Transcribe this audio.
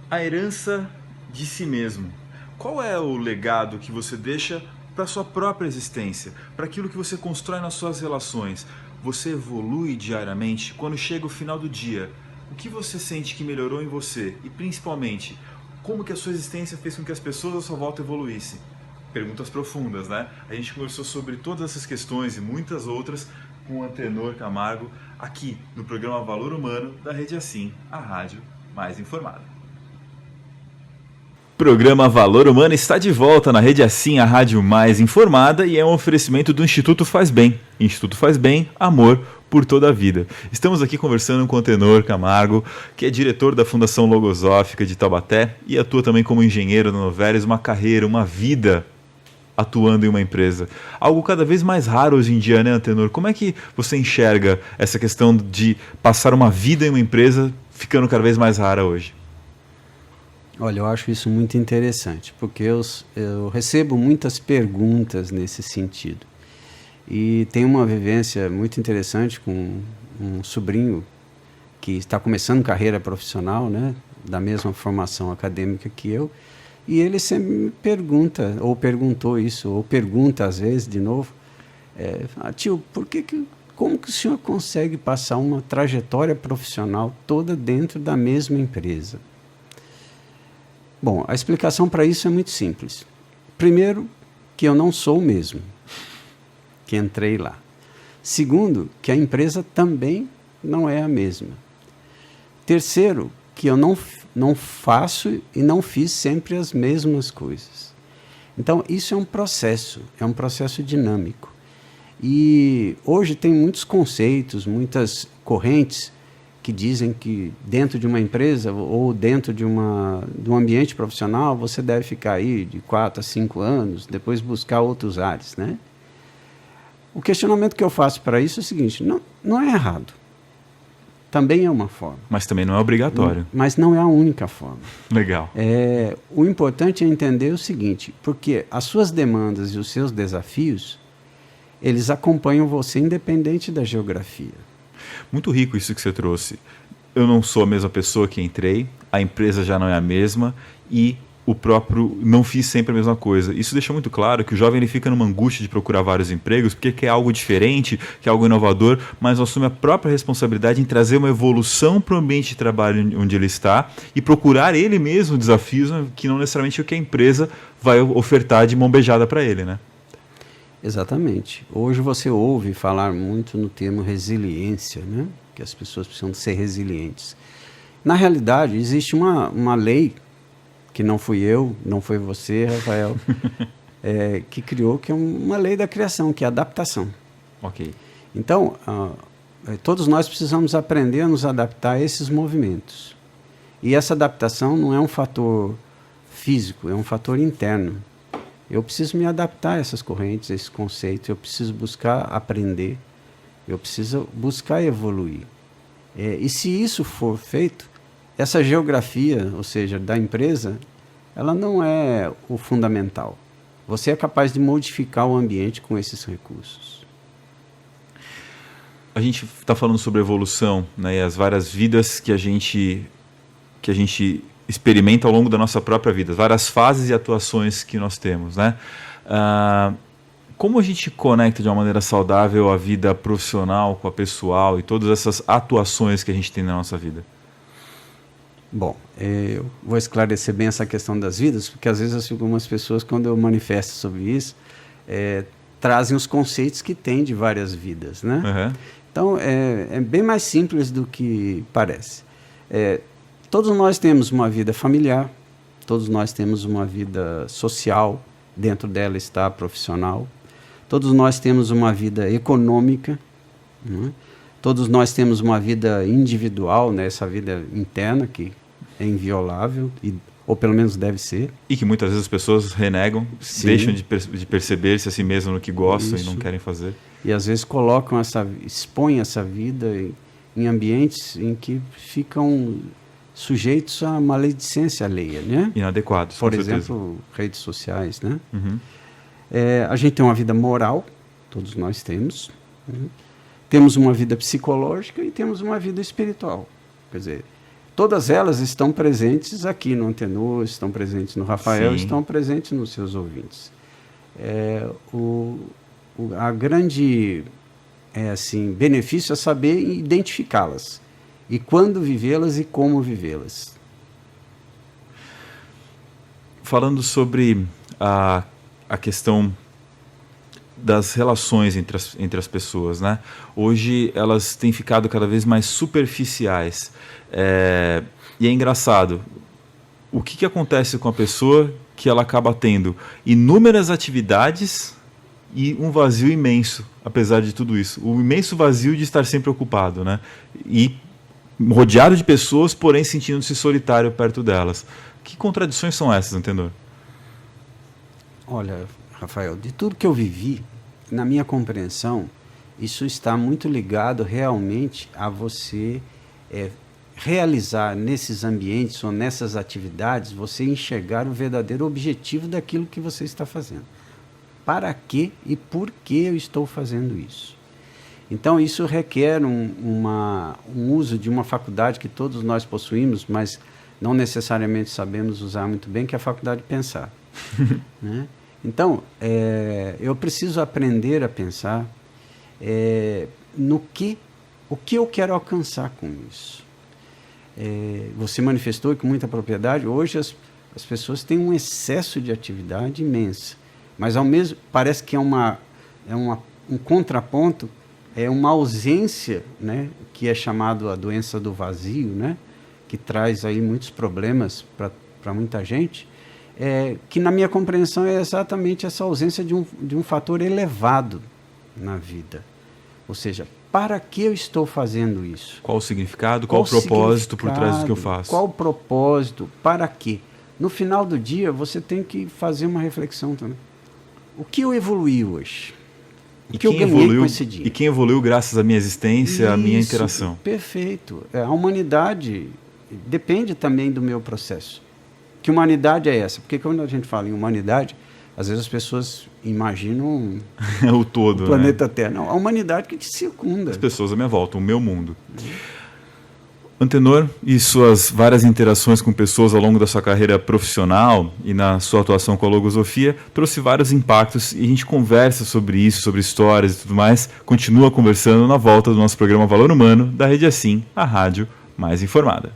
A herança de si mesmo. Qual é o legado que você deixa para a sua própria existência, para aquilo que você constrói nas suas relações? Você evolui diariamente? Quando chega o final do dia, o que você sente que melhorou em você? E principalmente, como que a sua existência fez com que as pessoas à sua volta evoluíssem? Perguntas profundas, né? A gente conversou sobre todas essas questões e muitas outras com o Antenor Camargo aqui no programa Valor Humano da Rede Assim, a rádio mais informada. Programa Valor Humano está de volta na Rede Assim, a rádio mais informada, e é um oferecimento do Instituto Faz Bem. Instituto Faz Bem, amor por toda a vida. Estamos aqui conversando com o Antenor Camargo, que é diretor da Fundação Logosófica de Taubaté e atua também como engenheiro da Novelis, uma carreira, uma vida atuando em uma empresa. Algo cada vez mais raro hoje em dia, né, Antenor? Como é que você enxerga essa questão de passar uma vida em uma empresa ficando cada vez mais rara hoje? Olha, eu acho isso muito interessante, porque eu recebo muitas perguntas nesse sentido. E tenho uma vivência muito interessante com um sobrinho que está começando carreira profissional, né, da mesma formação acadêmica que eu, e ele sempre me pergunta, ou perguntou isso, ou pergunta às vezes de novo, tio, como que o senhor consegue passar uma trajetória profissional toda dentro da mesma empresa? Bom, a explicação para isso é muito simples. Primeiro, que eu não sou o mesmo que entrei lá. Segundo, que a empresa também não é a mesma. Terceiro, que eu não faço e não fiz sempre as mesmas coisas. Então, isso é um processo dinâmico. E hoje tem muitos conceitos, muitas correntes que dizem que dentro de uma empresa ou dentro de um ambiente profissional você deve ficar aí de 4 a 5 anos, depois buscar outros ares, né? O questionamento que eu faço para isso é o seguinte, não é errado. Também é uma forma. Mas também não é obrigatório. Mas não é a única forma. Legal. O importante é entender o seguinte, porque as suas demandas e os seus desafios, eles acompanham você independente da geografia. Muito rico isso que você trouxe. Eu não sou a mesma pessoa que entrei, a empresa já não é a mesma e o próprio não fiz sempre a mesma coisa. Isso deixa muito claro que o jovem ele fica numa angústia de procurar vários empregos porque quer algo diferente, quer algo inovador, mas assume a própria responsabilidade em trazer uma evolução para o ambiente de trabalho onde ele está e procurar ele mesmo desafios que não necessariamente é o que a empresa vai ofertar de mão beijada para ele, né? Exatamente. Hoje você ouve falar muito no termo resiliência, né? Que as pessoas precisam ser resilientes. Na realidade, existe uma lei, que não fui eu, não foi você, Rafael, que criou, que é uma lei da criação, que é a adaptação. Ok. Então, todos nós precisamos aprender a nos adaptar a esses movimentos. E essa adaptação não é um fator físico, é um fator interno. Eu preciso me adaptar a essas correntes, a esses conceitos, eu preciso buscar aprender, eu preciso buscar evoluir. E se isso for feito, essa geografia, ou seja, da empresa, ela não é o fundamental. Você é capaz de modificar o ambiente com esses recursos. A gente está falando sobre evolução, né, e as várias vidas que a gente experimenta ao longo da nossa própria vida, várias fases e atuações que nós temos, né? Como a gente conecta de uma maneira saudável a vida profissional com a pessoal e todas essas atuações que a gente tem na nossa vida? Bom, eu vou esclarecer bem essa questão das vidas, porque às vezes algumas pessoas, quando eu manifesto sobre isso, trazem os conceitos que tem de várias vidas, né? Uhum. Então, é bem mais simples do que parece. Todos nós temos uma vida familiar, todos nós temos uma vida social, dentro dela está a profissional, todos nós temos uma vida econômica, né? Todos nós temos uma vida individual, né? Essa vida interna que é inviolável, ou pelo menos deve ser. E que muitas vezes as pessoas renegam, Sim. deixam de perceber-se a si mesmo no que gostam. Isso. E não querem fazer. E às vezes expõem essa vida em ambientes em que ficam sujeitos a maledicência alheia, né? Inadequados, por com exemplo, certeza. Redes sociais, né? Uhum. A gente tem uma vida moral, todos nós temos, né? Temos uma vida psicológica e temos uma vida espiritual. Quer dizer, todas elas estão presentes aqui no Antenor, estão presentes no Rafael, Sim. estão presentes nos seus ouvintes. A grande benefício é saber identificá-las, e quando vivê-las e como vivê-las. Falando sobre a questão das relações entre as pessoas, né? Hoje elas têm ficado cada vez mais superficiais. E é engraçado, o que acontece com a pessoa que ela acaba tendo inúmeras atividades e um vazio imenso, apesar de tudo isso. O imenso vazio de estar sempre ocupado, né? E rodeado de pessoas, porém sentindo-se solitário perto delas. Que contradições são essas, Antenor? Olha, Rafael, de tudo que eu vivi, na minha compreensão, isso está muito ligado realmente a você realizar nesses ambientes ou nessas atividades, você enxergar o verdadeiro objetivo daquilo que você está fazendo. Para que e por que eu estou fazendo isso? Então, isso requer um uso de uma faculdade que todos nós possuímos, mas não necessariamente sabemos usar muito bem, que é a faculdade de pensar. Né? Então, eu preciso aprender a pensar o que eu quero alcançar com isso. Você manifestou com muita propriedade, hoje as pessoas têm um excesso de atividade imensa, mas ao mesmo parece que um contraponto, uma ausência, né, que é chamado a doença do vazio, né, que traz aí muitos problemas para muita gente, que na minha compreensão é exatamente essa ausência de um fator elevado na vida. Ou seja, para que eu estou fazendo isso? Qual o significado, qual o propósito por trás do que eu faço? Qual o propósito, para quê? No final do dia, você tem que fazer uma reflexão também. O que eu evoluí hoje? O que eu ganhei com esse dia? E quem evoluiu graças à minha existência, à minha interação? Perfeito. A humanidade depende também do meu processo. Que humanidade é essa? Porque quando a gente fala em humanidade, às vezes as pessoas imaginam o todo, o planeta Terra. Não, a humanidade que te circunda. As pessoas à minha volta, o meu mundo. Antenor e suas várias interações com pessoas ao longo da sua carreira profissional e na sua atuação com a logosofia trouxe vários impactos e a gente conversa sobre isso, sobre histórias e tudo mais, continua conversando na volta do nosso programa Valor Humano da Rede Assim, a rádio mais informada.